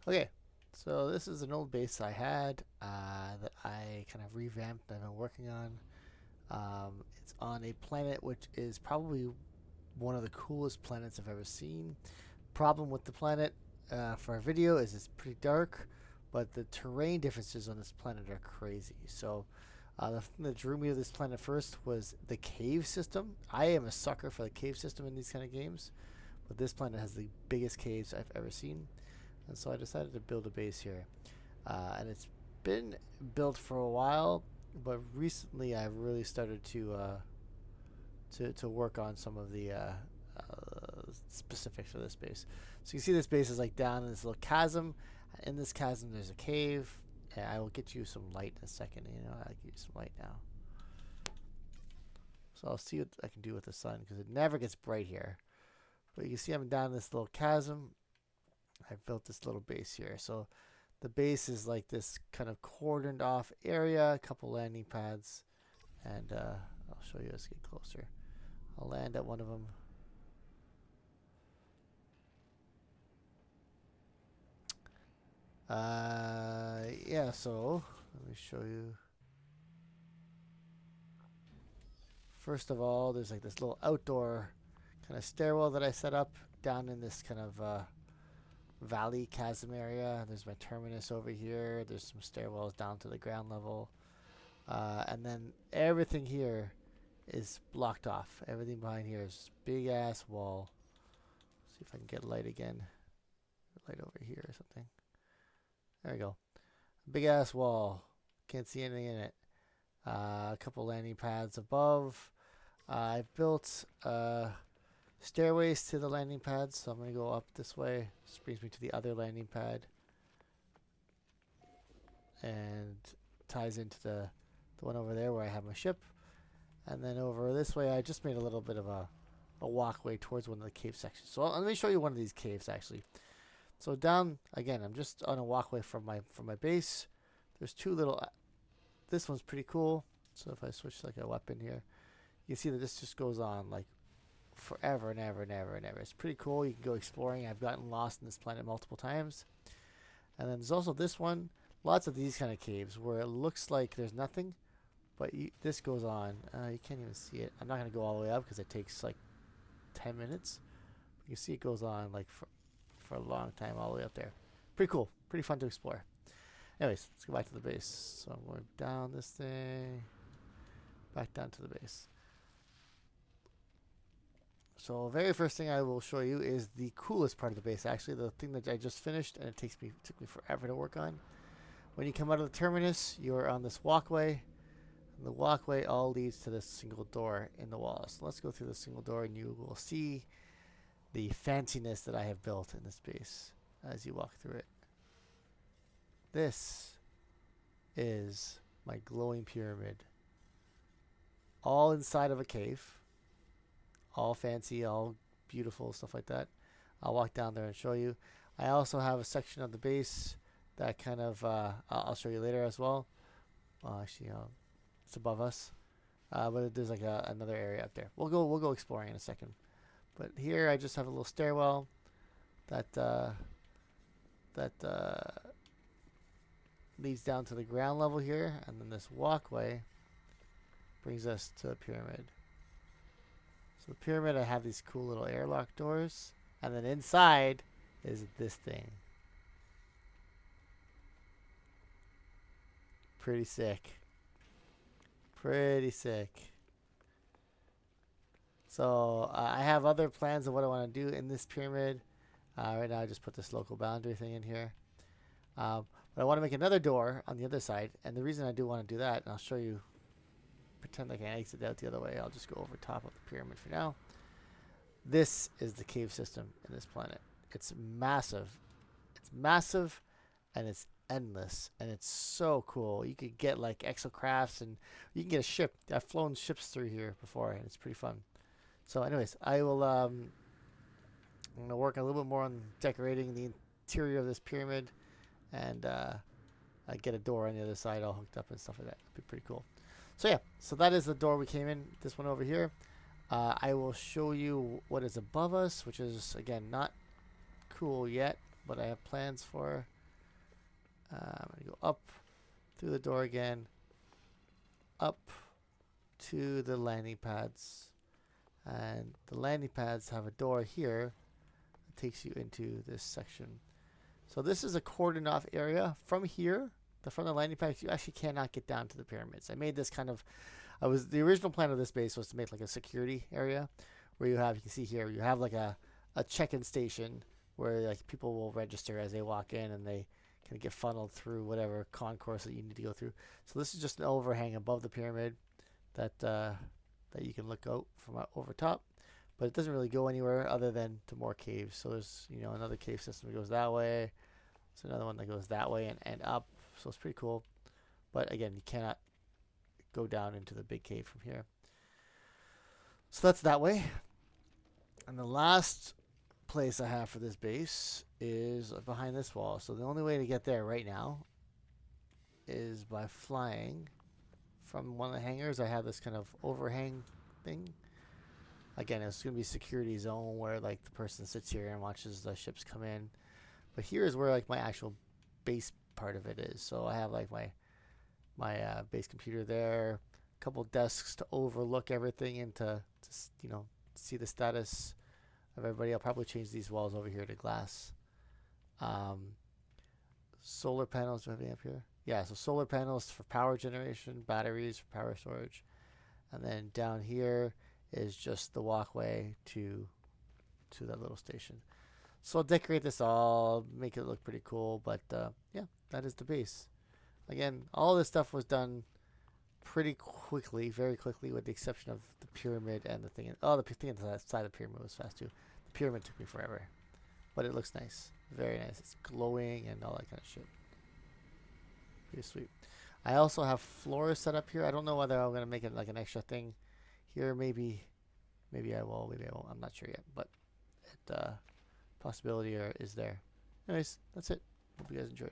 Okay, so this is an old base I had that I kind of revamped and I've been working on. It's on a planet which is probably one of the coolest planets I've ever seen. Problem with the planet for a video is it's pretty dark, but the terrain differences on this planet are crazy. So the thing that drew me to this planet first was the cave system. I am a sucker for the cave system in these kind of games, but this planet has the biggest caves I've ever seen. And so I decided to build a base here. And it's been built for a while, but recently I've really started to work on some of the specifics for this base. So you can see this base is like down in this little chasm. In this chasm, there's a cave. And I will get you some light in a second. You know, I'll give you some light now. So I'll see what I can do with the sun because it never gets bright here. But you can see I'm down in this little chasm. I've built this little base here. So the base is like this kind of cordoned off area, a couple landing pads, and I'll show you as I get closer. I'll land at one of them. Yeah, so let me show you. First of all, there's like this little outdoor kind of stairwell that I set up down in this kind of valley chasm area. There's my terminus over here. There's some stairwells down to the ground level. And then everything here is blocked off. Everything behind here is big ass wall. See if I can get light again. Light over here or something. There we go. Big ass wall. Can't see anything in it. A couple landing pads above. I've built stairways to the landing pads, so I'm going to go up this way. This brings me to the other landing pad. And ties into the one over there where I have my ship. And then over this way, I just made a little bit of a walkway towards one of the cave sections. So let me show you one of these caves actually. So down again, I'm just on a walkway from my base. There's two little. This one's pretty cool. So if I switch like a weapon here, you can see that this just goes on like forever and ever and ever and ever. It's pretty cool. You can go exploring. I've gotten lost in this planet multiple times. And then there's also this one. Lots of these kind of caves where it looks like there's nothing, but this goes on. You can't even see it. I'm not going to go all the way up because it takes like 10 minutes. You see it goes on like for a long time all the way up there. Pretty cool. Pretty fun to explore. Anyways, let's go back to the base. So I'm going down this thing. Back down to the base. So very first thing I will show you is the coolest part of the base. Actually, the thing that I just finished and it took me forever to work on. When you come out of the terminus, you're on this walkway. And the walkway all leads to this single door in the wall. So let's go through the single door and you will see the fanciness that I have built in this base as you walk through it. This is my glowing pyramid. All inside of a cave. All fancy, all beautiful, stuff like that. I'll walk down there and show you. I also have a section of the base that kind of I'll show you later as well. Actually, it's above us, but there's like another area up there. We'll go exploring in a second. But here I just have a little stairwell that leads down to the ground level here, and then this walkway brings us to a pyramid. So the pyramid, I have these cool little airlock doors, and then inside is this thing. Pretty sick. Pretty sick. So I have other plans of what I want to do in this pyramid. Right now I just put this local boundary thing in here. But I want to make another door on the other side. And the reason I do want to do that, and I'll show you, pretend like I exit out the other way. I'll just go over top of the pyramid for now. This is the cave system in this planet. It's massive. It's massive and it's endless and it's so cool. You could get like exocrafts and you can get a ship. I've flown ships through here before and it's pretty fun. So anyways, I will I'm gonna work a little bit more on decorating the interior of this pyramid and I get a door on the other side all hooked up and stuff like that. It'd be pretty cool. So yeah, so that is the door we came in. This one over here. I will show you what is above us, which is again not cool yet, what I have plans for. I'm going to go up through the door again, up to the landing pads. And the landing pads have a door here that takes you into this section. So this is a cordoned off area. From here, from the landing pads, you actually cannot get down to the pyramids. I made this kind of, the original plan of this base was to make like a security area where you can see here, you have like a check-in station where like people will register as they walk in and they can get funneled through whatever concourse that you need to go through. So this is just an overhang above the pyramid that you can look out from over top, but it doesn't really go anywhere other than to more caves. So there's another cave system that goes that way. There's another one that goes that way and up. So it's pretty cool. But again, you cannot go down into the big cave from here. So that's that way. And the last place I have for this base is behind this wall. So the only way to get there right now is by flying from one of the hangars. I have this kind of overhang thing. Again, it's going to be a security zone where like the person sits here and watches the ships come in. But here is where like my actual base part of it is. So I have like my base computer there, a couple desks to overlook everything and to see the status of everybody. I'll probably change these walls over here to glass. Solar panels, do I have any up here? Yeah, so solar panels for power generation, batteries for power storage. And then down here is just the walkway to that little station. So I'll decorate this all, make it look pretty cool, but yeah, that is the base. Again, all this stuff was done pretty quickly, very quickly, with the exception of the pyramid and the thing. Oh, the thing inside the pyramid was fast too. The pyramid took me forever, but it looks nice, very nice. It's glowing and all that kind of shit. Pretty sweet. I also have floors set up here. I don't know whether I'm gonna make it like an extra thing here. Maybe I will. Maybe I won't. I'm not sure yet, but possibility is there. Anyways, that's it. Hope you guys enjoyed.